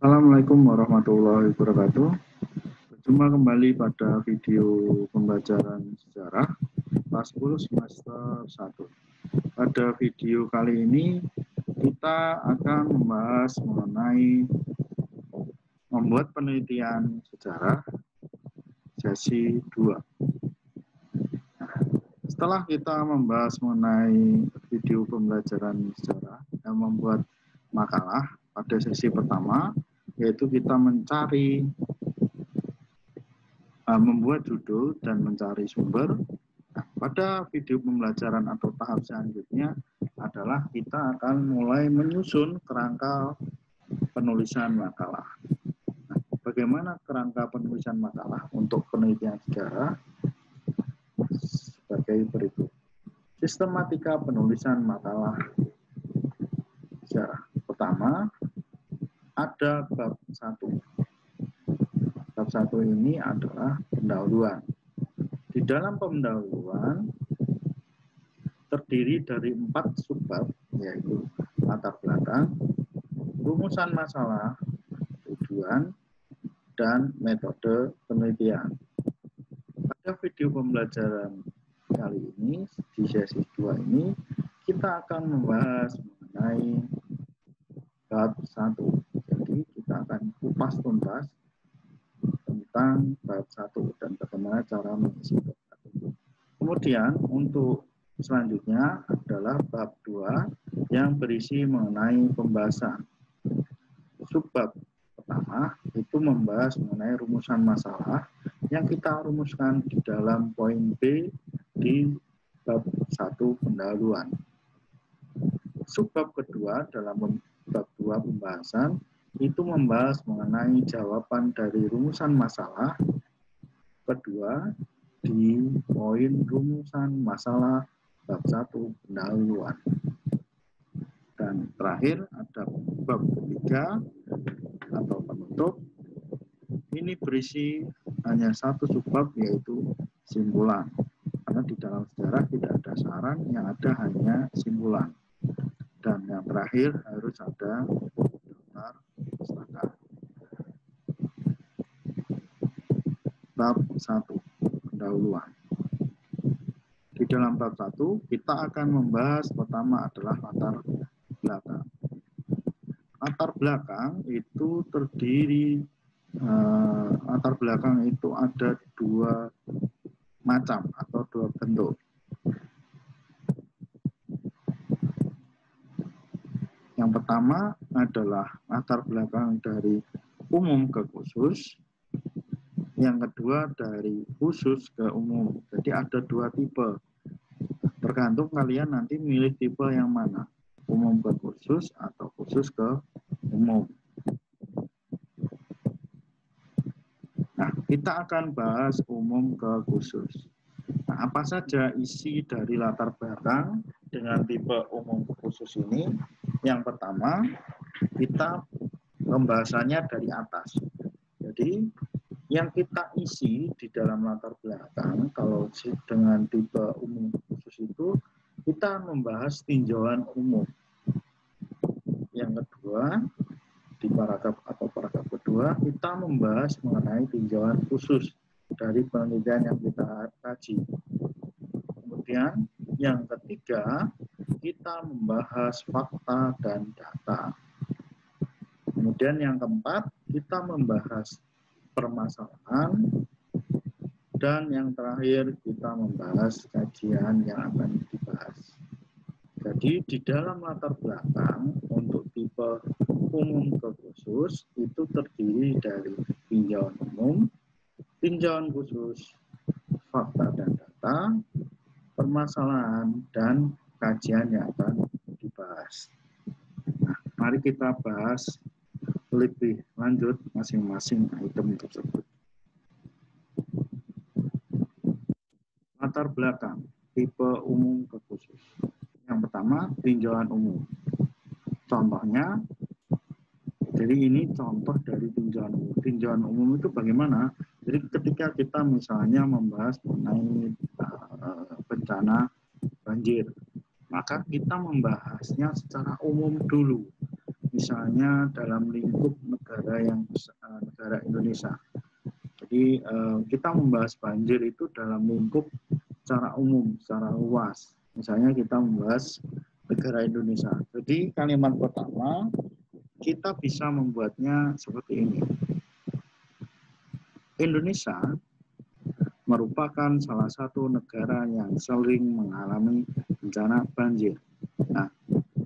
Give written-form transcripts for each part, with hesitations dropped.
Assalamualaikum warahmatullahi wabarakatuh. Berjumpa kembali pada video pembelajaran sejarah kelas 10 semester 1. Pada video kali ini kita akan membahas mengenai membuat penelitian sejarah sesi 2. Setelah kita membahas mengenai video pembelajaran sejarah yang membuat makalah pada sesi pertama, yaitu kita membuat judul dan mencari sumber. Nah, pada video pembelajaran atau tahap selanjutnya adalah kita akan mulai menyusun kerangka penulisan makalah. Nah, bagaimana kerangka penulisan makalah untuk penelitian sejarah? Sebagai berikut. Sistematika penulisan makalah sejarah. Pertama, ada bab 1. Bab 1 ini adalah pendahuluan. Di dalam pendahuluan terdiri dari 4 subbab, yaitu latar belakang, rumusan masalah, tujuan, dan metode penelitian. Pada video pembelajaran kali ini, di sesi 2 ini, kita akan membahas mengenai bab 1. Jadi kita akan kupas tuntas tentang bab 1 dan bagaimana cara mengisi bab 1. Kemudian untuk selanjutnya adalah bab 2 yang berisi mengenai pembahasan. Subbab pertama itu membahas mengenai rumusan masalah yang kita rumuskan di dalam poin B di bab 1 pendahuluan. Subbab kedua dalam bab 2 pembahasan itu membahas mengenai jawaban dari rumusan masalah kedua di poin rumusan masalah bab 1 pendahuluan. Dan terakhir ada bab ketiga atau penutup. Ini berisi hanya satu subbab, yaitu simpulan. Karena di dalam sejarah tidak ada saran, yang ada hanya simpulan. Dan yang terakhir harus ada daftar pustaka. Bab 1 pendahuluan. Di dalam bab 1 kita akan membahas pertama adalah latar belakang. Latar belakang itu terdiri latar belakang itu ada 2 macam atau 2 bentuk. Yang pertama adalah latar belakang dari umum ke khusus. Yang kedua dari khusus ke umum. Jadi ada 2 tipe. Tergantung kalian nanti milih tipe yang mana. Umum ke khusus atau khusus ke umum. Nah, kita akan bahas umum ke khusus. Nah, apa saja isi dari latar belakang dengan tipe umum ke khusus ini? Yang pertama, kita pembahasannya dari atas. Jadi, yang kita isi di dalam latar belakang, kalau dengan tipe umum khusus itu, kita membahas tinjauan umum. Yang kedua, di paragraf atau paragraf kedua, kita membahas mengenai tinjauan khusus dari penelitian yang kita kaji. Kemudian, yang ketiga, kita membahas fakta dan data. Kemudian yang keempat, kita membahas permasalahan, dan yang terakhir kita membahas kajian yang akan dibahas. Jadi di dalam latar belakang untuk tipe umum ke khusus itu terdiri dari tinjauan umum, tinjauan khusus, fakta dan data, permasalahan, dan kajian yang akan dibahas. Nah, mari kita bahas lebih lanjut masing-masing item tersebut. Latar belakang tipe umum ke khusus. Yang pertama, tinjauan umum. Contohnya, jadi ini contoh dari tinjauan umum. Tinjauan umum itu bagaimana? Jadi ketika kita misalnya membahas mengenai bencana banjir, maka kita membahasnya secara umum dulu. misalnya dalam lingkup negara Indonesia. Jadi kita membahas banjir itu dalam lingkup secara umum, secara luas. Misalnya kita membahas negara Indonesia. Jadi kalimat pertama kita bisa membuatnya seperti ini. Indonesia merupakan salah satu negara yang sering mengalami bencana banjir. Nah,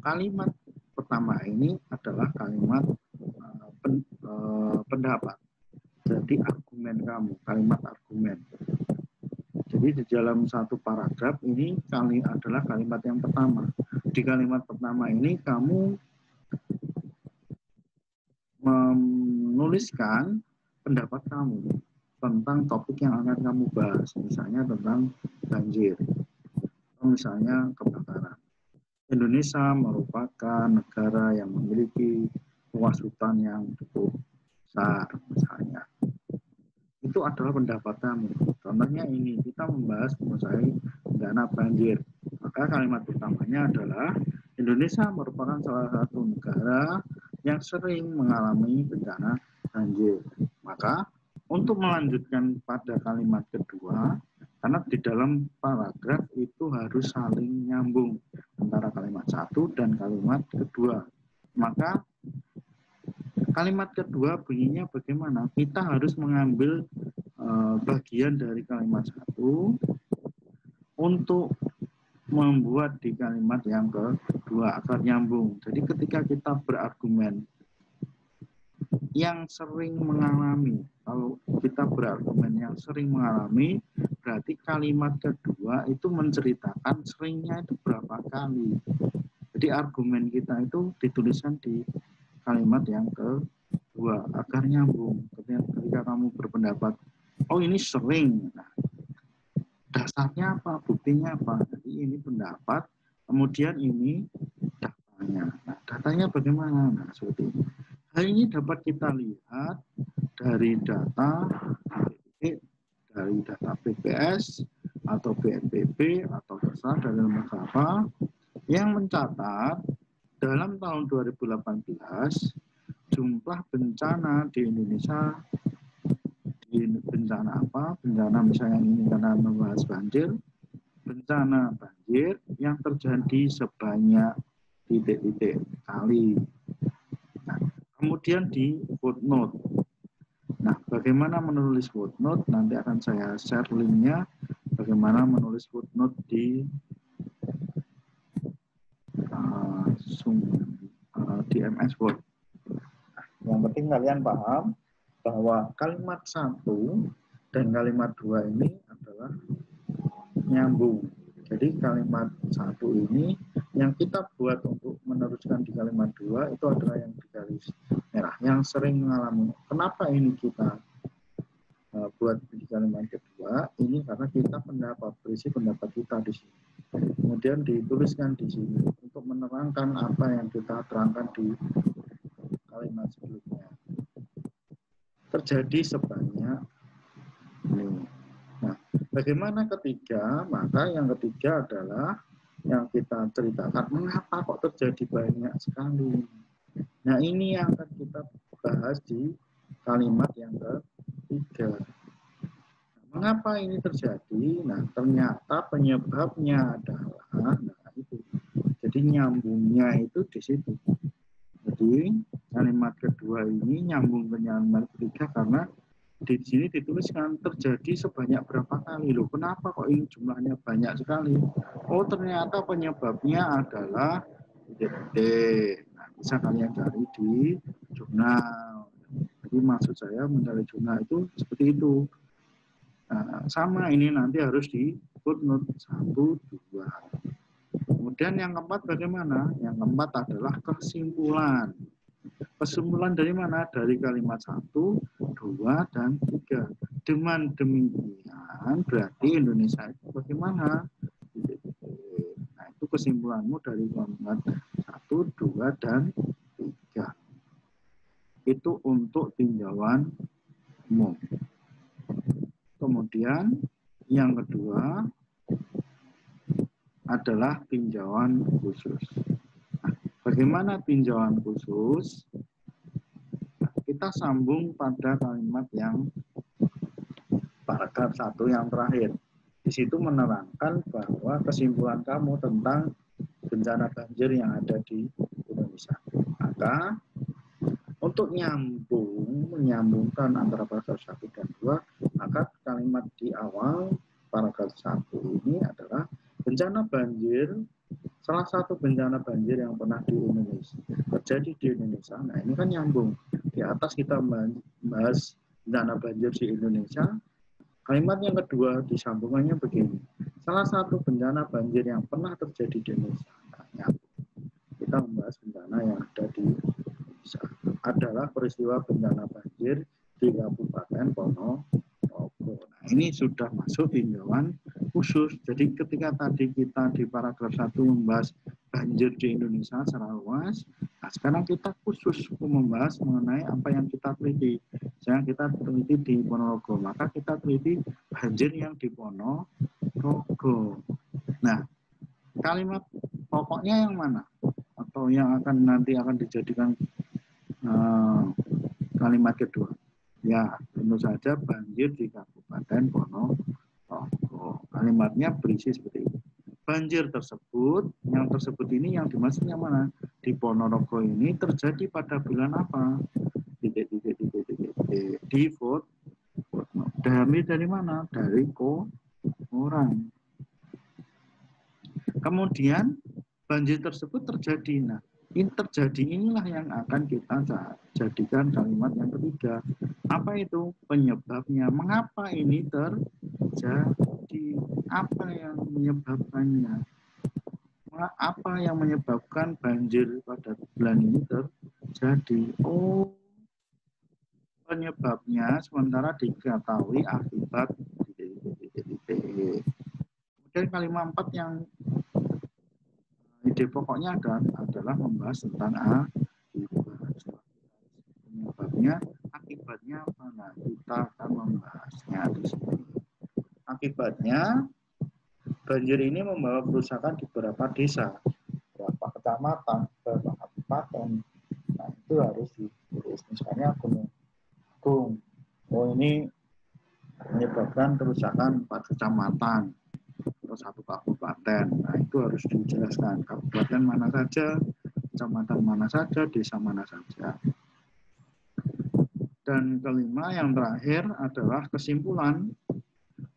kalimat pertama ini adalah kalimat pendapat. Jadi argumen kamu, kalimat argumen. Jadi di dalam satu paragraf ini adalah kalimat yang pertama. Di kalimat pertama ini kamu menuliskan pendapat kamu tentang topik yang akan kamu bahas, misalnya tentang banjir, atau misalnya kebakaran. Indonesia merupakan negara yang memiliki luas hutan yang cukup besar, misalnya. Itu adalah pendapat kamu. Contohnya ini, kita membahas mengenai bencana banjir. Maka kalimat pertamanya adalah Indonesia merupakan salah satu negara yang sering mengalami bencana banjir. Maka untuk melanjutkan pada kalimat kedua, karena di dalam paragraf itu harus saling nyambung antara kalimat satu dan kalimat kedua. Maka kalimat kedua bunyinya bagaimana? Kita harus mengambil bagian dari kalimat satu untuk membuat di kalimat yang kedua agar nyambung. Jadi ketika kita berargumen yang sering mengalami, kalau kita berargumen yang sering mengalami, berarti kalimat kedua itu menceritakan seringnya itu berapa kali. Jadi argumen kita itu dituliskan di kalimat yang kedua agar nyambung. Ketika kamu berpendapat, oh ini sering, nah, dasarnya apa, buktinya apa? Jadi ini pendapat, kemudian ini datanya. Nah, datanya bagaimana? Nah, seperti ini. Hal ini dapat kita lihat dari data BPS atau BNPB atau terserah dari lembaga apa yang mencatat dalam tahun 2018 jumlah bencana di Indonesia, di bencana apa? Bencana misalnya ini karena membahas banjir, bencana banjir yang terjadi sebanyak titik-titik kali. Nah, kemudian di footnote. Nah, bagaimana menulis footnote? Nanti akan saya share linknya bagaimana menulis footnote di MS Word. Yang penting kalian paham bahwa kalimat satu dan kalimat dua ini adalah nyambung. Jadi kalimat satu ini yang kita buat untuk meneruskan di kalimat dua itu adalah yang di garis merah, yang sering mengalami. Kenapa ini kita buat di kalimat kedua? Ini karena kita berisi pendapat kita di sini. Kemudian dituliskan di sini untuk menerangkan apa yang kita terangkan di kalimat sebelumnya. Terjadi sebanyak ini. Nah, bagaimana ketiga? Maka yang ketiga adalah yang kita ceritakan, mengapa kok terjadi banyak sekali. Nah, ini yang akan kita bahas di kalimat yang ketiga. Nah, mengapa ini terjadi? Nah, ternyata penyebabnya adalah, nah itu. Jadi nyambungnya itu di situ. Jadi kalimat kedua ini nyambung ke kalimat ketiga karena di sini dituliskan terjadi sebanyak berapa kali. Loh, kenapa kok ini jumlahnya banyak sekali? Oh, ternyata penyebabnya adalah nah, bisa kalian cari di jurnal. Jadi maksud saya mencari jurnal itu seperti itu. Nah, sama ini nanti harus di footnote 1, 2. Kemudian yang keempat bagaimana? Yang keempat adalah kesimpulan. Kesimpulan dari mana? Dari kalimat 1, 2, dan 3. Dengan demikian berarti Indonesia itu bagaimana? Nah, itu kesimpulanmu dari kalimat 1, 2, dan 3. Itu untuk tinjauan umum. Kemudian yang kedua adalah tinjauan khusus. Nah, Bagaimana tinjauan khusus? Kita sambung pada kalimat yang paragraf 1 yang terakhir. Di situ menerangkan bahwa kesimpulan kamu tentang bencana banjir yang ada di Indonesia. Maka untuk menyambungkan antara paragraf 1 dan 2, maka kalimat di awal paragraf 1 ini adalah bencana banjir, salah satu bencana banjir yang pernah di Indonesia, terjadi di Indonesia. Nah, ini kan nyambung. Di atas kita membahas bencana banjir di Indonesia. Kalimat yang kedua disambungannya begini. Salah satu bencana banjir yang pernah terjadi di Indonesia. Nah, kita membahas bencana yang ada di Indonesia. Adalah peristiwa bencana banjir di Kabupaten Ponorogo. Nah, ini sudah masuk tinjauan khusus. Jadi ketika tadi kita di paragraf 1 membahas banjir di Indonesia secara luas, nah sekarang kita khusus membahas mengenai apa yang kita teliti. Misalnya kita teliti di Ponorogo, maka kita teliti banjir yang di Ponorogo. Nah, kalimat pokoknya yang mana? Atau yang nanti akan dijadikan kalimat kedua? Ya, tentu saja banjir di Kabupaten Ponorogo. Kalimatnya berisi seperti ini. Banjir tersebut, yang tersebut ini yang dimaksud yang mana? Di Ponorogo ini terjadi pada bulan apa? Di vote. Dari mana? Dari orang. Kemudian banjir tersebut terjadi. Nah, ini terjadi inilah yang akan kita jadikan kalimat yang ketiga. Apa itu penyebabnya? Mengapa ini terjadi? Apa yang menyebabkannya? Apa yang menyebabkan banjir pada bulan ini terjadi? Oh, penyebabnya sementara diketahui akibat kemudian kalimat 4 yang ide pokoknya adalah membahas tentang penyebabnya, akibatnya apa? Nah, kita akan membahasnya di sini. Akibatnya, banjir ini membawa kerusakan di beberapa desa, beberapa kecamatan, beberapa kabupaten. Nah, itu harus ditulis. Misalnya Gunung Agung. Oh, ini menyebabkan kerusakan 4 kecamatan atau 1 kabupaten. Nah, itu harus dijelaskan. Kabupaten mana saja, kecamatan mana saja, desa mana saja. Dan kelima yang terakhir adalah kesimpulan.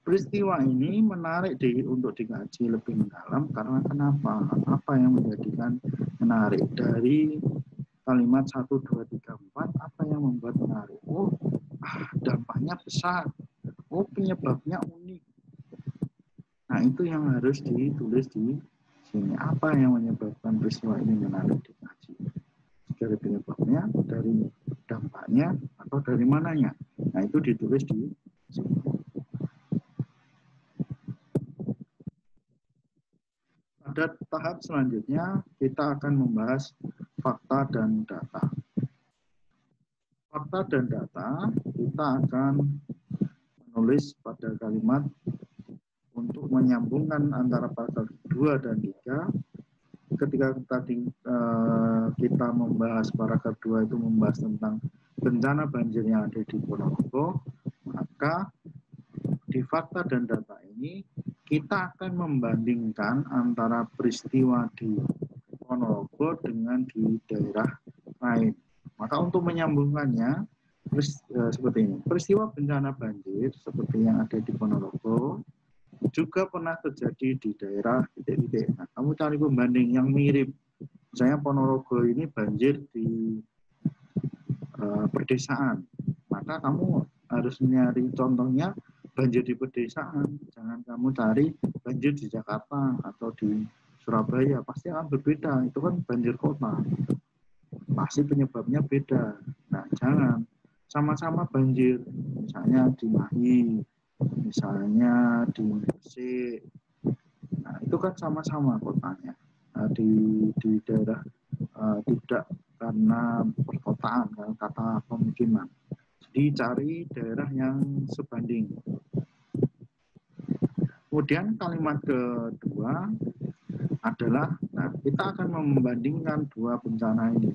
Peristiwa ini menarik untuk dikaji lebih mendalam karena kenapa? Apa yang menjadikan menarik? Dari kalimat 1, 2, 3, 4, apa yang membuat menarik? Oh, dampaknya besar. Oh, penyebabnya unik. Nah, itu yang harus ditulis di sini. Apa yang menyebabkan peristiwa ini menarik dikaji? Dari penyebabnya, dari dampaknya, atau dari mananya? Nah, itu ditulis di sini. Pada tahap selanjutnya, kita akan membahas fakta dan data. Fakta dan data, kita akan menulis pada kalimat untuk menyambungkan antara paragraf 2 dan 3. Ketika tadi kita membahas paragraf 2 itu membahas tentang bencana banjir yang ada di Ponorogo, maka di fakta dan data ini kita akan membandingkan antara peristiwa di Ponorogo dengan di daerah lain. Maka untuk menyambungkannya seperti ini. Peristiwa bencana banjir seperti yang ada di Ponorogo juga pernah terjadi di daerah titik-titik. Nah, kamu cari pembanding yang mirip. Misalnya Ponorogo ini banjir di pedesaan. Maka kamu harus nyari contohnya banjir di pedesaan. Jangan kamu cari banjir di Jakarta atau di Surabaya. Pasti akan berbeda. Itu kan banjir kota. Pasti penyebabnya beda. Nah, jangan. Sama-sama banjir. Misalnya di Mahi, misalnya di Gresik. Nah, itu kan sama-sama kotanya. Nah, di daerah tidak karena perkotaan, karena kata pemukiman. Jadi cari daerah yang sebanding. Kemudian kalimat kedua, adalah, nah kita akan membandingkan dua bencana ini.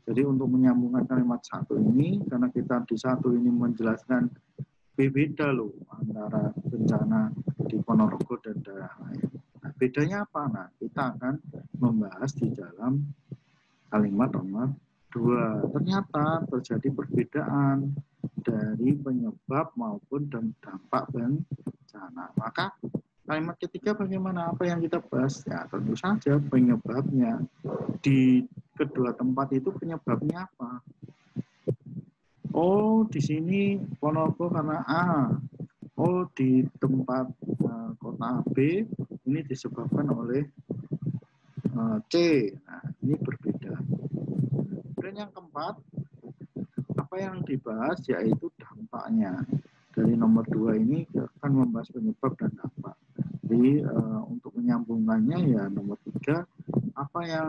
Jadi untuk menyambungkan kalimat satu ini, karena kita di satu ini menjelaskan beda loh antara bencana di Ponorogo dan daerah lain. Nah, bedanya apa? Nah, kita akan membahas di dalam kalimat nomor 2. Ternyata terjadi perbedaan dari penyebab maupun dampak bencana. Maka kalimat ketiga bagaimana? Apa yang kita bahas? Ya tentu saja penyebabnya. Di kedua tempat itu penyebabnya apa? Oh, di sini Ponorogo karena A. Oh, di tempat kota B ini disebabkan oleh C. Nah, ini berbeda. Kemudian yang keempat, apa yang dibahas yaitu dampaknya. Dari nomor 2 ini akan membahas penyebab dan dampak. Jadi untuk menyambungkannya ya nomor 3, apa yang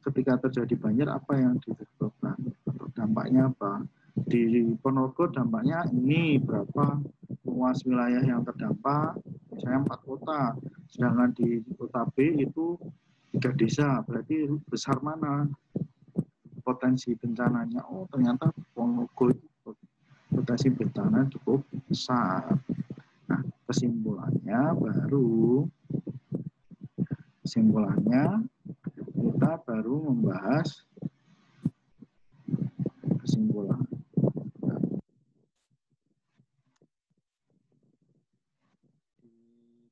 ketika terjadi banjir apa yang disebabkan atau dampaknya apa. Di Ponorogo dampaknya ini berapa luas wilayah yang terdampak, misalnya 4 kota, sedangkan di kota B itu 3 desa, berarti besar mana potensi bencananya? Oh ternyata Ponorogo itu potensi bencana cukup besar. Nah kesimpulannya kita baru membahas kesimpulan.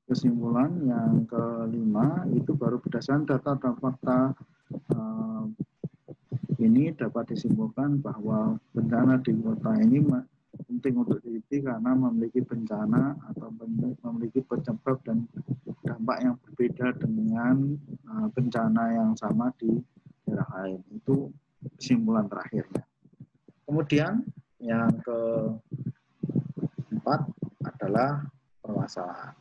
Kesimpulan yang kelima itu baru berdasarkan data dan fakta ini dapat disimpulkan bahwa bencana di kota ini penting untuk diteliti karena memiliki bencana atau memiliki penyebab dan dampak yang berbeda dengan bencana yang sama di daerah lain. Itu kesimpulan terakhirnya. Kemudian yang keempat adalah permasalahan.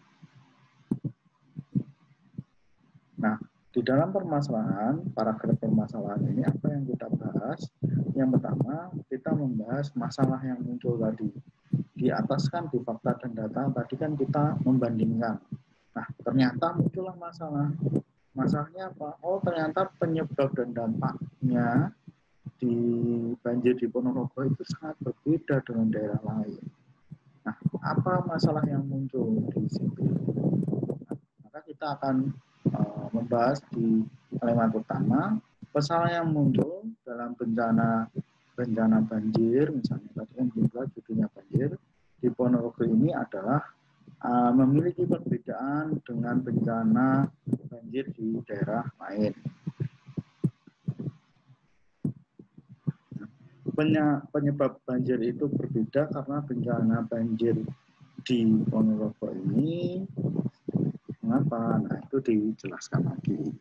Nah, di dalam paragraf permasalahan ini apa yang kita bahas? Yang pertama, kita membahas masalah yang muncul tadi. Di atas kan di fakta dan data, tadi kan kita membandingkan. Nah, ternyata muncullah masalah. Masalahnya apa? Oh, ternyata penyebab dan dampaknya di banjir di Ponorogo itu sangat berbeda dengan daerah lain. Nah, apa masalah yang muncul di situ? Nah, maka kita akan membahas di kalimat pertama, masalah yang muncul dalam bencana banjir, misalnya tadi kan judulnya banjir, di Ponorogo ini adalah memiliki perbedaan dengan bencana banjir di daerah lain. Penyebab banjir itu berbeda karena bencana banjir di Ponorogo ini mengapa? Nah, itu dijelaskan lagi.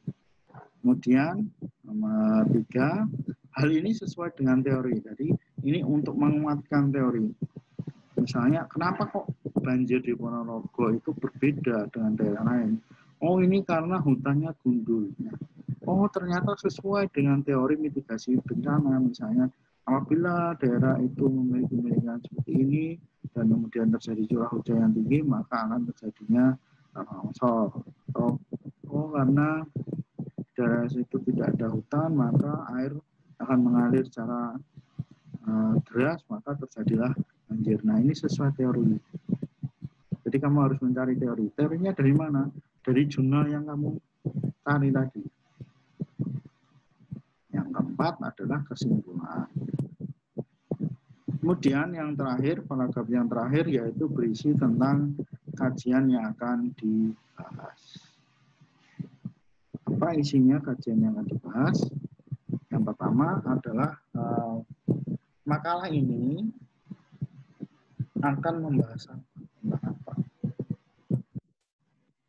Kemudian nomor 3, hal ini sesuai dengan teori. Jadi ini untuk menguatkan teori. Misalnya, kenapa kok banjir di Ponorogo itu berbeda dengan daerah lain? Oh, ini karena hutannya gundul. Oh, ternyata sesuai dengan teori mitigasi bencana. Misalnya, apabila daerah itu memiliki milikan seperti ini dan kemudian terjadi curah hujan yang tinggi, maka akan terjadinya longsor. Oh, karena daerah situ tidak ada hutan, maka air akan mengalir secara deras, maka terjadilah banjir. Nah, ini sesuai teori. Jadi kamu harus mencari teori. Teorinya dari mana? Dari jurnal yang kamu cari tadi. Yang keempat adalah kesimpulan. Kemudian yang terakhir, paragraf yang terakhir yaitu berisi tentang kajian yang akan dibahas. Apa isinya kajian yang akan dibahas? Yang pertama adalah makalah ini akan membahas tentang apa?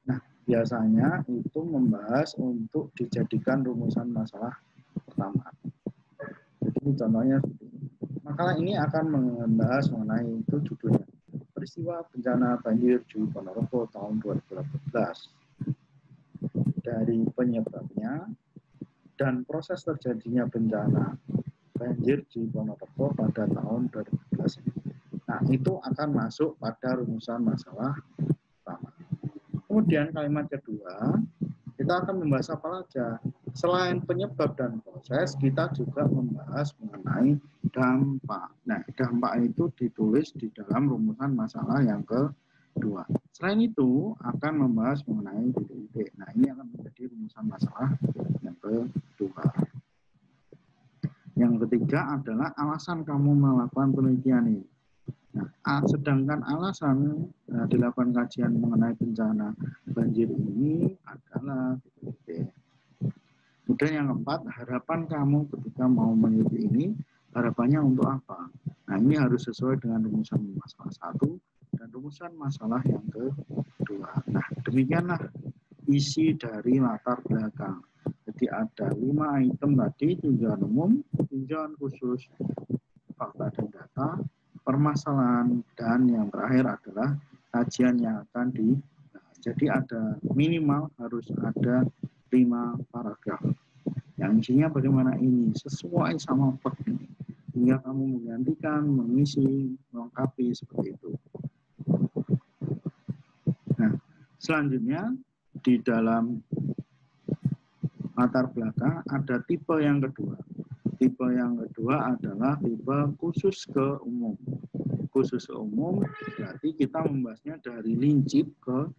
Nah, biasanya itu membahas untuk dijadikan rumusan masalah pertama. Jadi contohnya makalah ini akan membahas mengenai itu judulnya peristiwa bencana banjir di Ponorogo tahun 2018. Dari penyebabnya dan proses terjadinya bencana banjir di Ponorogo pada tahun 2012. Nah, itu akan masuk pada rumusan masalah pertama. Kemudian kalimat kedua, kita akan membahas apa saja. Selain penyebab dan proses, kita juga membahas mengenai dampak. Nah, dampak itu ditulis di dalam rumusan masalah yang kedua. Selain itu, akan membahas mengenai titik-titik. Nah, ini akan menjadi rumusan masalah yang kedua. Yang ketiga adalah alasan kamu melakukan penelitian ini. Nah, sedangkan alasan dilakukan kajian mengenai bencana banjir ini adalah titik-titik. Kemudian yang keempat, harapan kamu ketika mau meneliti ini, harapannya untuk apa? Nah, ini harus sesuai dengan rumusan masalah 1 dan rumusan masalah yang kedua. Nah, demikianlah isi dari latar belakang. Jadi ada 5 item tadi, tinjauan umum, tinjauan khusus, fakta dan data, permasalahan, dan yang terakhir adalah kajian yang akan jadi ada minimal harus ada 5 paragraf. Yang isinya bagaimana ini sesuai sama per ini. Hingga kamu menggantikan, mengisi, melengkapi seperti itu. Nah, selanjutnya di dalam latar belakang ada tipe yang kedua. Tipe yang kedua adalah tipe khusus ke umum. Khusus ke umum berarti kita membahasnya dari lincip ke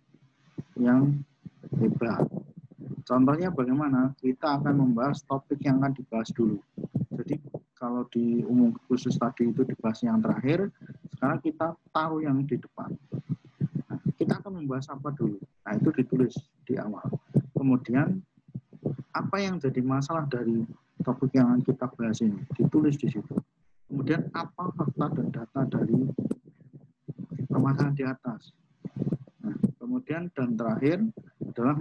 yang hebat. Contohnya bagaimana? Kita akan membahas topik yang akan dibahas dulu. Jadi kalau di umum khusus tadi itu dibahas yang terakhir, sekarang kita tahu yang di depan. Nah, kita akan membahas apa dulu? Nah, itu ditulis di awal. Kemudian apa yang jadi masalah dari topik yang akan kita bahas ini? Ditulis di situ. Kemudian apa fakta dan data dari permasalahan di atas? Nah, kemudian dan terakhir adalah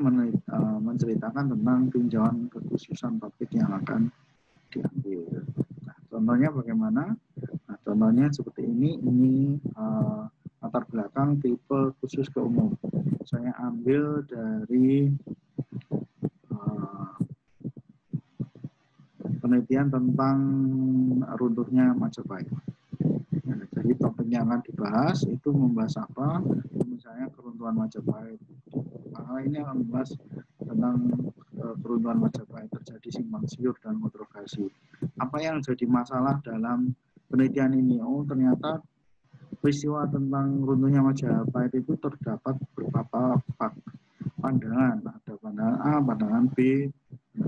menceritakan tentang tinjauan kekhususan topik yang akan diambil. Nah, contohnya bagaimana? Nah, contohnya seperti ini latar belakang tipe khusus ke umum. Saya ambil dari penelitian tentang runtuhnya Majapahit. Nah, jadi topik yang akan dibahas itu membahas apa? Misalnya keruntuhan Majapahit. Ini akan membahas tentang keruntuhan Majapahit, terjadi simpang siur dan kontroversi. Apa yang jadi masalah dalam penelitian ini? Oh, ternyata peristiwa tentang runtuhnya Majapahit itu terdapat beberapa pandangan. Ada pandangan A, pandangan B,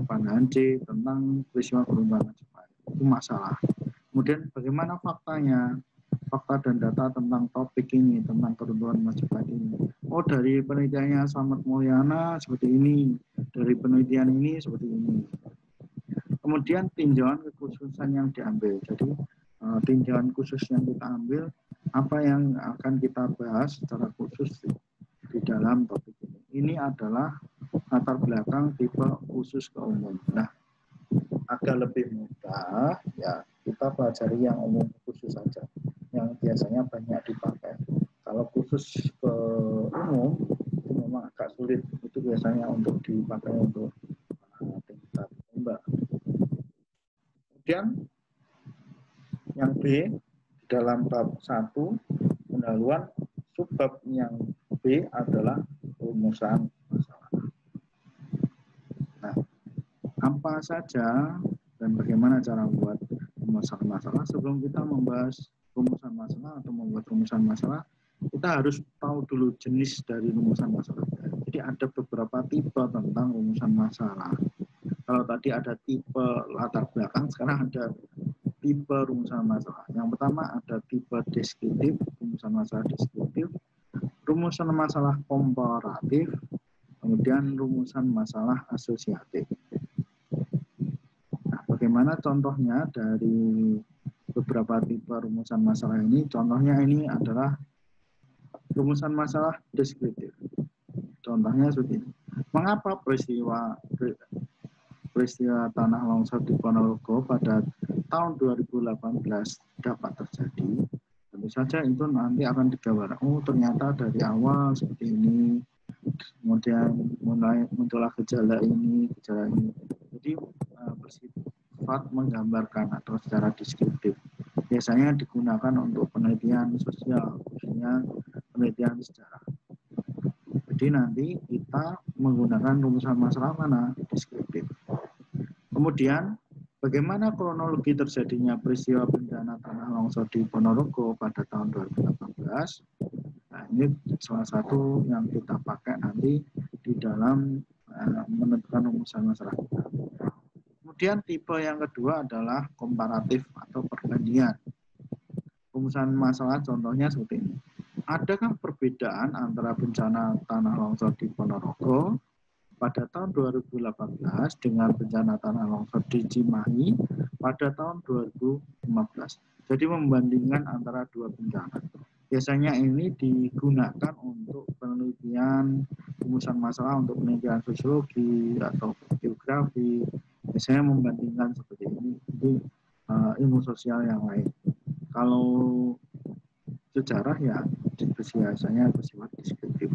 pandangan C tentang peristiwa keruntuhan Majapahit. Itu masalah. Kemudian bagaimana faktanya? Fakta dan data tentang topik ini, tentang keruntuhan Majapahit ini. Oh, dari penelitiannya Slamet Mulyana seperti ini, dari penelitian ini seperti ini. Kemudian tinjauan kekhususan yang diambil. Jadi tinjauan khusus yang kita ambil, apa yang akan kita bahas secara khusus di dalam topik ini. Ini adalah latar belakang tipe khusus ke umum. Nah, agar lebih mudah, ya kita pelajari yang umum khusus saja, yang biasanya banyak dipakai. Kalau khusus ke umum itu memang agak sulit, itu biasanya untuk dipakai untuk tingkat lomba. Kemudian yang B dalam bab 1 pendahuluan, subbab yang B adalah rumusan masalah. Nah, apa saja dan bagaimana cara membuat rumusan masalah? Sebelum kita membahas rumusan masalah atau membuat rumusan masalah, kita harus tahu dulu jenis dari rumusan masalah. Jadi ada beberapa tipe tentang rumusan masalah. Kalau tadi ada tipe latar belakang, sekarang ada tipe rumusan masalah. Yang pertama ada tipe deskriptif, rumusan masalah deskriptif, rumusan masalah komparatif, kemudian rumusan masalah asosiatif. Nah, bagaimana contohnya dari beberapa tipe rumusan masalah ini? Contohnya ini adalah rumusan masalah deskriptif. Contohnya seperti ini. Mengapa peristiwa tanah longsor di Ponorogo pada tahun 2018 dapat terjadi? Tentu saja itu nanti akan digambarkan. Oh, ternyata dari awal seperti ini, kemudian mulai muncullah gejala ini. Jadi bersifat menggambarkan atau secara deskriptif. Biasanya digunakan untuk penelitian sosial, khususnya penelitian sejarah. Jadi nanti kita menggunakan rumusan masalah mana? Deskriptif. Kemudian, bagaimana kronologi terjadinya peristiwa bencana tanah longsor di Ponorogo pada tahun 2018? Nah, ini salah satu yang kita pakai nanti di dalam menentukan rumusan masalah kita. Kemudian tipe yang kedua adalah komparatif atau perbandingan. Rumusan masalah contohnya seperti ini. Adakah perbedaan antara bencana tanah longsor di Ponorogo pada tahun 2018 dengan bencana tanah longsor di Cimahi pada tahun 2015? Jadi membandingkan antara dua bencana. Biasanya ini digunakan untuk penelitian rumusan masalah untuk penelitian sosiologi atau geografi. Biasanya membandingkan seperti ini di ilmu sosial yang lain. Kalau sejarah ya biasanya bersifat deskriptif.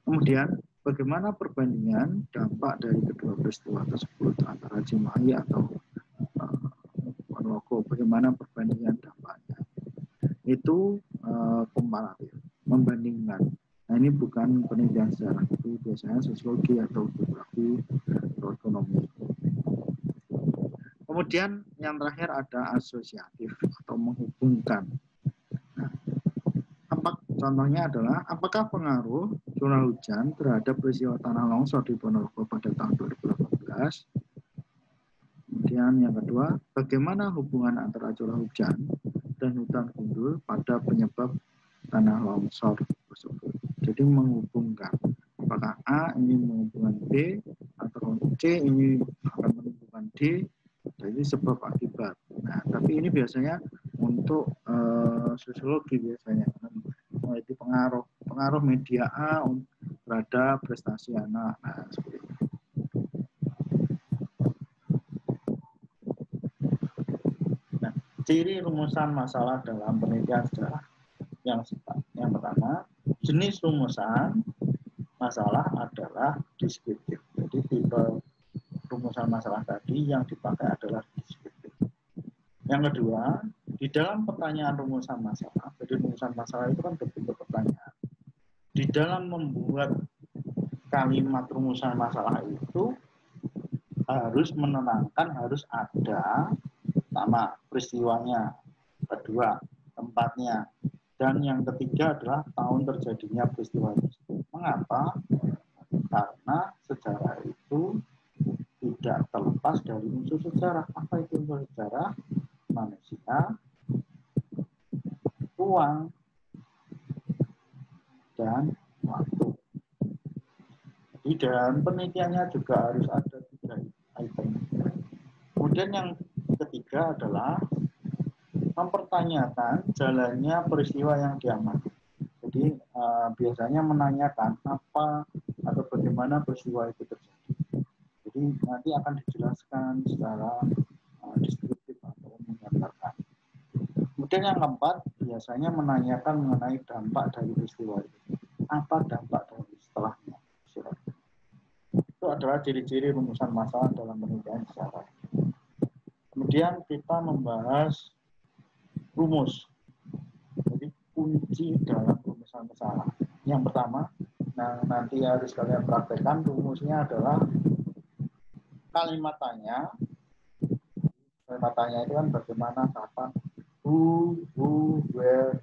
Kemudian bagaimana perbandingan dampak dari kedua peristiwa tersebut antara Cimahi atau Ponorogo? Bagaimana perbandingan dampaknya? Itu komparatif, membandingkan. Nah, ini bukan penelitian sejarah, itu biasanya sosiologi atau geografi atau ekonomi. Kemudian yang terakhir ada asosiatif atau menghubungkan. Nah, contohnya adalah apakah pengaruh curah hujan terhadap peristiwa tanah longsor di Ponorogo pada tahun 2018? Kemudian yang kedua, bagaimana hubungan antara curah hujan dan hutan gundul pada penyebab tanah longsor tersebut? Jadi menghubungkan, apakah A ini menghubungkan B atau C ini akan menghubungkan D, jadi sebab akibat. Nah, tapi ini biasanya untuk sosiologi biasanya itu pengaruh media A terhadap prestasi anak. Nah, seperti itu. Nah, ciri rumusan masalah dalam penelitian sejarah yang pertama, jenis rumusan masalah adalah deskriptif. Jadi tipe rumusan masalah tadi yang dipakai adalah deskriptif. Yang kedua, di dalam pertanyaan rumusan masalah, jadi rumusan masalah itu kan berbentuk pertanyaan. Di dalam membuat kalimat rumusan masalah itu harus menerangkan, harus ada pertama peristiwanya, kedua tempatnya, dan yang ketiga adalah tahun terjadinya peristiwa tersebut. Mengapa? Karena sejarah itu tidak terlepas dari unsur sejarah. Apa itu unsur sejarah? Manusia, ruang, dan waktu. Di dalam penelitiannya juga harus ada 3 item. Kemudian yang ketiga adalah mempertanyakan jalannya peristiwa yang diamati. Jadi biasanya menanyakan apa atau bagaimana peristiwa itu terjadi. Jadi nanti akan dijelaskan secara deskriptif atau menggambarkan. Kemudian yang keempat biasanya menanyakan mengenai dampak dari peristiwa itu. Apa dampak dari setelahnya? Itu adalah ciri-ciri rumusan masalah dalam penelitian sejarah. Kemudian kita membahas rumus. Jadi kunci dalam rumusan masalah. Yang pertama, nanti harus kalian praktekkan, rumusnya adalah kalimat tanya. Kalimat tanya itu kan bagaimana, kapan, who, where.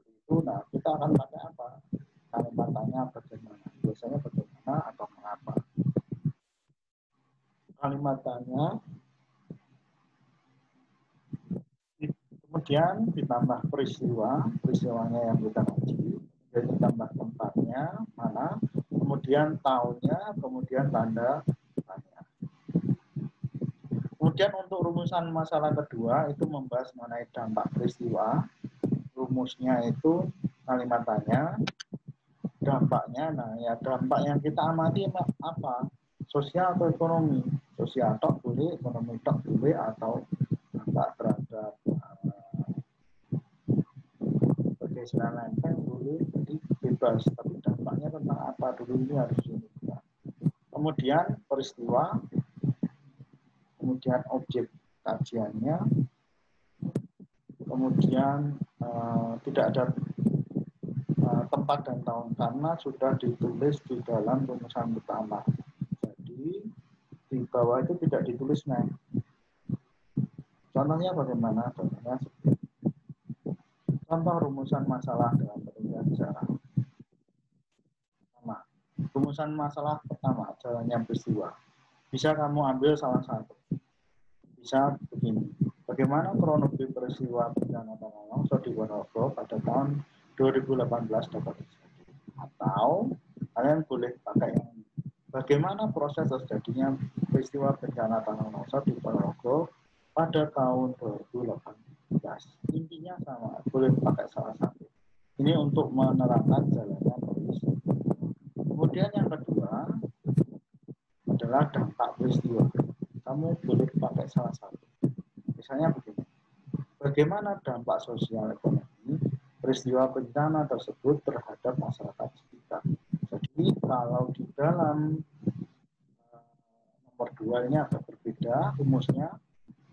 Itu, nah kita akan pakai apa? Kalimat tanya bagaimana. Biasanya bagaimana atau mengapa. Kalimat tanya. Kemudian ditambah peristiwanya yang kita kaji, kemudian ditambah tempatnya, mana, kemudian tahunnya, kemudian tanda tanya. Kemudian untuk rumusan masalah kedua itu membahas mengenai dampak peristiwa. Rumusnya itu kalimat tanya, dampaknya, nah ya dampak yang kita amati apa? Sosial atau ekonomi? Sosial tok boleh, ekonomi tok boleh, atau dampak terhadap istilah lain kan boleh, jadi bebas, tapi dampaknya tentang apa dulu ini harus diuntukkan. Kemudian peristiwa, kemudian objek kajiannya, kemudian tidak ada tempat dan tahun karena sudah ditulis di dalam rumusan pertama. Jadi di bawah itu tidak ditulis nah. Contohnya bagaimana? Contohnya contoh rumusan masalah dalam penelitian sejarah. Pertama, rumusan masalah pertama, jalannya peristiwa. Bisa kamu ambil salah satu. Bisa begini. Bagaimana kronologi peristiwa bencana tanah longsor di Ponorogo pada tahun 2018 dapat terjadi? Atau kalian boleh pakai yang ini. Bagaimana proses terjadinya peristiwa bencana tanah longsor di Ponorogo pada tahun 2018? Intinya sama, boleh pakai salah satu. Ini untuk menerangkan jalannya peristiwa. Kemudian yang kedua adalah dampak peristiwa. Kamu boleh pakai salah satu. Misalnya begini, bagaimana dampak sosial ekonomi peristiwa bencana tersebut terhadap masyarakat sekitar. Jadi kalau di dalam nomor 2 ini agak berbeda rumusnya.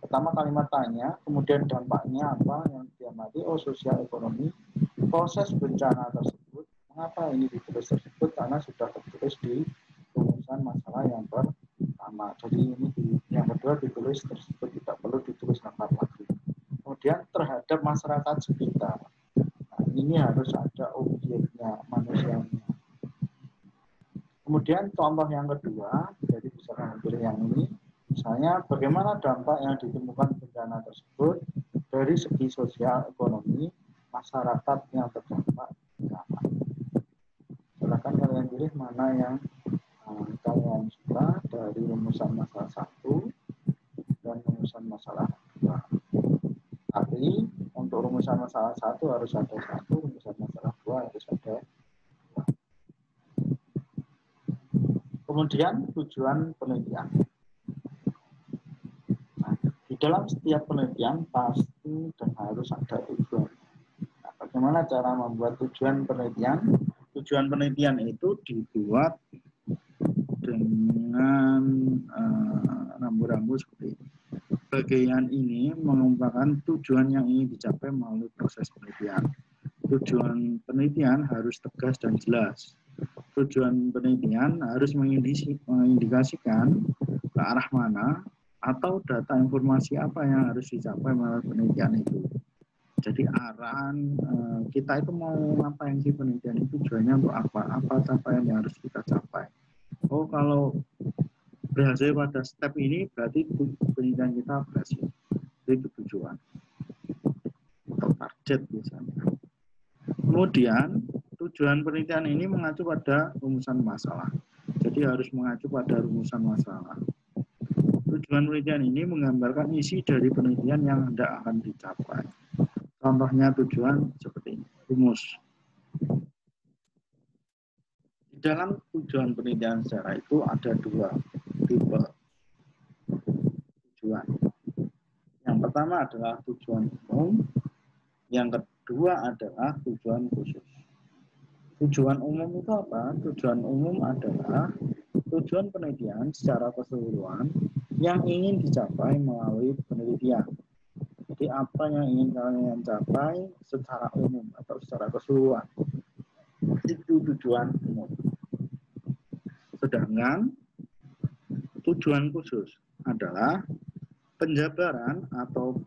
Pertama kalimat tanya, kemudian dampaknya apa yang diamati, oh sosial ekonomi, proses bencana tersebut. Mengapa ini ditulis tersebut? Karena sudah tertulis di rumusan masalah yang pertama. Jadi ini yang kedua ditulis tersebut, tidak perlu ditulis lengkap lagi. Kemudian terhadap masyarakat sekitar. Nah, ini harus ada objeknya, manusianya. Kemudian contoh yang kedua, jadi bisa ambil yang ini. Misalnya bagaimana dampak yang ditemukan bencana tersebut dari segi sosial ekonomi masyarakat yang terdampak bencana. Silakan kalian pilih mana yang kalian suka dari rumusan masalah 1 dan rumusan masalah 2. Tapi untuk rumusan masalah 1 harus ada 1, rumusan masalah 2 harus ada 2. Kemudian tujuan penelitian. Nah, di dalam setiap penelitian pasti dan harus ada tujuan. Nah, bagaimana cara membuat tujuan penelitian? Tujuan penelitian itu dibuat dengan rambu-rambu seperti ini. Bagian ini mengungkapkan tujuan yang ingin dicapai melalui proses penelitian. Tujuan penelitian harus tegas dan jelas. Tujuan penelitian harus mengindikasikan ke arah mana atau data informasi apa yang harus dicapai melalui penelitian itu. Jadi arahan kita itu mau ngapain sih penelitian itu, tujuannya untuk apa capaian yang harus kita capai. Oh kalau berhasil pada step ini berarti penelitian kita berhasil. Itu tujuan atau target biasanya. Kemudian tujuan penelitian ini mengacu pada rumusan masalah. Jadi harus mengacu pada rumusan masalah. Tujuan penelitian ini menggambarkan isi dari penelitian yang hendak akan dicapai. Contohnya tujuan seperti ini, rumus. Di dalam tujuan penelitian sejarah itu ada 2 tipe tujuan. Yang pertama adalah tujuan umum, yang kedua adalah tujuan khusus. Tujuan umum itu apa? Tujuan umum adalah tujuan penelitian secara keseluruhan yang ingin dicapai melalui penelitian. Jadi apa yang ingin kalian capai secara umum atau secara keseluruhan. Itu tujuan umum. Sedangkan tujuan khusus adalah penjabaran atau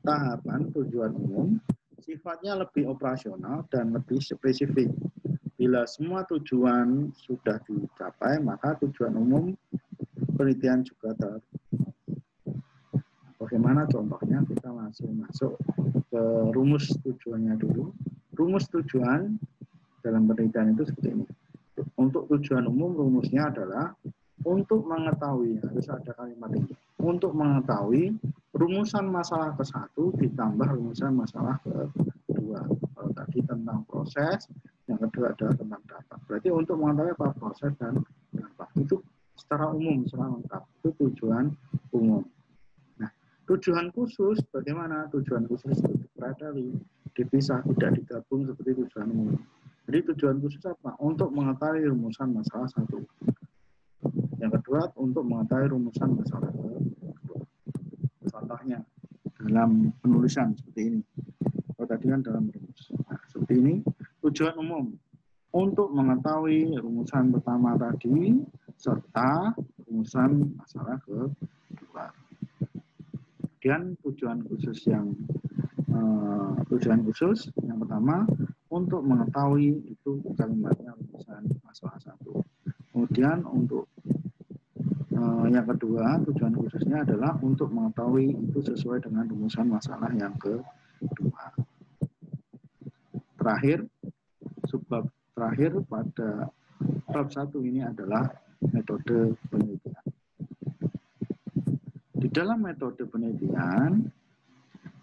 tahapan tujuan umum sifatnya lebih operasional dan lebih spesifik. Bila semua tujuan sudah dicapai, maka tujuan umum penelitian juga terpenuhi. Bagaimana contohnya? Kita langsung masuk ke rumus tujuannya dulu. Rumus tujuan dalam penelitian itu seperti ini. Untuk tujuan umum rumusnya adalah untuk mengetahui, harus ada kalimat ini, untuk mengetahui rumusan masalah ke-1 ditambah rumusan masalah ke-2. Kalau tadi tentang proses, yang kedua adalah tentang data. Berarti untuk mengetahui apa proses dan data. Itu secara umum, secara lengkap. Itu tujuan umum. Nah, tujuan khusus, bagaimana? Tujuan khusus itu dipelajari, dipisah, tidak digabung seperti tujuan umum. Jadi tujuan khusus apa? Untuk mengetahui rumusan masalah 1. Yang kedua, untuk mengetahui rumusan masalah kedua. Contohnya, dalam penulisan seperti ini. Kalau tadi kan dalam rumus. Nah, seperti ini. tujuan umum untuk mengetahui rumusan pertama tadi serta rumusan masalah kedua. Kemudian tujuan khusus yang pertama untuk mengetahui itu kalimatnya rumusan masalah 1. Kemudian untuk yang kedua, tujuan khususnya adalah untuk mengetahui itu sesuai dengan rumusan masalah yang kedua. Terakhir, subbab terakhir pada bab 1 ini adalah metode penelitian. Di dalam metode penelitian,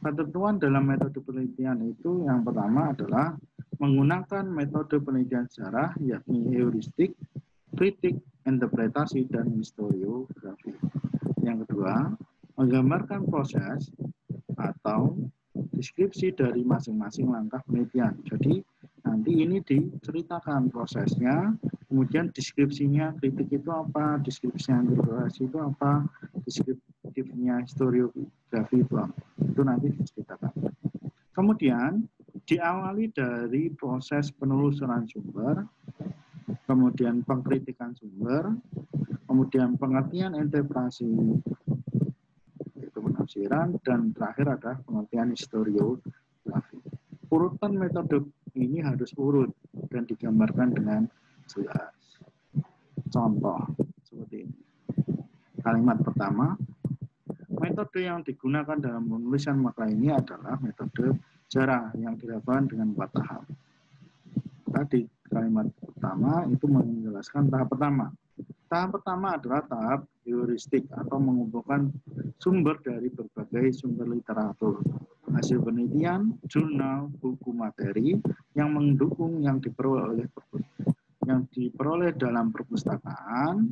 ketentuan dalam metode penelitian itu yang pertama adalah menggunakan metode penelitian sejarah, yakni heuristik, kritik, interpretasi, dan historiografi. Yang kedua, menggambarkan proses atau deskripsi dari masing-masing langkah penelitian. Jadi nanti ini diceritakan prosesnya, kemudian deskripsinya, kritik itu apa, deskripsinya interpretasi itu apa, deskriptifnya historiografi itu apa. Itu nanti diceritakan. Kemudian diawali dari proses penelusuran sumber, kemudian pengkritikan sumber, kemudian pengertian interpretasi, yaitu penafsiran, dan terakhir ada pengertian historiografi. Urutan metode ini harus urut dan digambarkan dengan jelas. Contoh seperti ini. Kalimat pertama, metode yang digunakan dalam penulisan makalah ini adalah metode sejarah yang dilakukan dengan 4 tahap. Tadi kalimat pertama itu menjelaskan tahap pertama. Tahap pertama adalah tahap heuristik atau mengumpulkan sumber dari berbagai sumber literatur, hasil penelitian, jurnal, buku materi yang mendukung yang diperoleh dalam perpustakaan.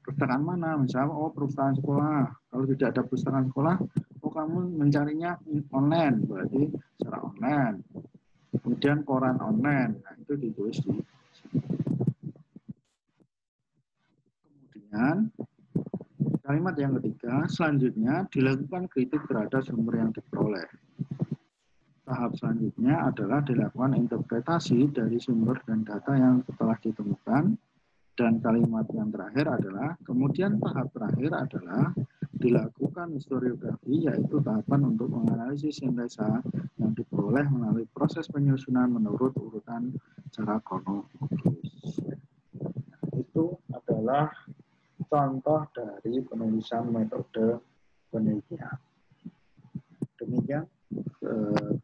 Perpustakaan mana? Misalnya, perpustakaan sekolah. Kalau tidak ada perpustakaan sekolah, kamu mencarinya online, berarti secara online. Kemudian koran online, nah itu ditulis di sini. Kemudian kalimat yang ketiga, selanjutnya dilakukan kritik terhadap sumber yang diperoleh. Tahap selanjutnya adalah dilakukan interpretasi dari sumber dan data yang telah ditemukan. Dan kalimat yang terakhir adalah, kemudian tahap terakhir adalah dilakukan historiografi, yaitu tahapan untuk menganalisis sintesa yang diperoleh melalui proses penyusunan menurut urutan secara kronologis. Itu adalah contoh dari penulisan metode penelitian. Demikian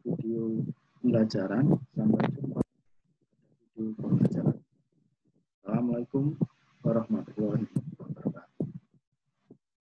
video pembelajaran. Sampai jumpa di video pembelajaran. Assalamualaikum warahmatullahi wabarakatuh.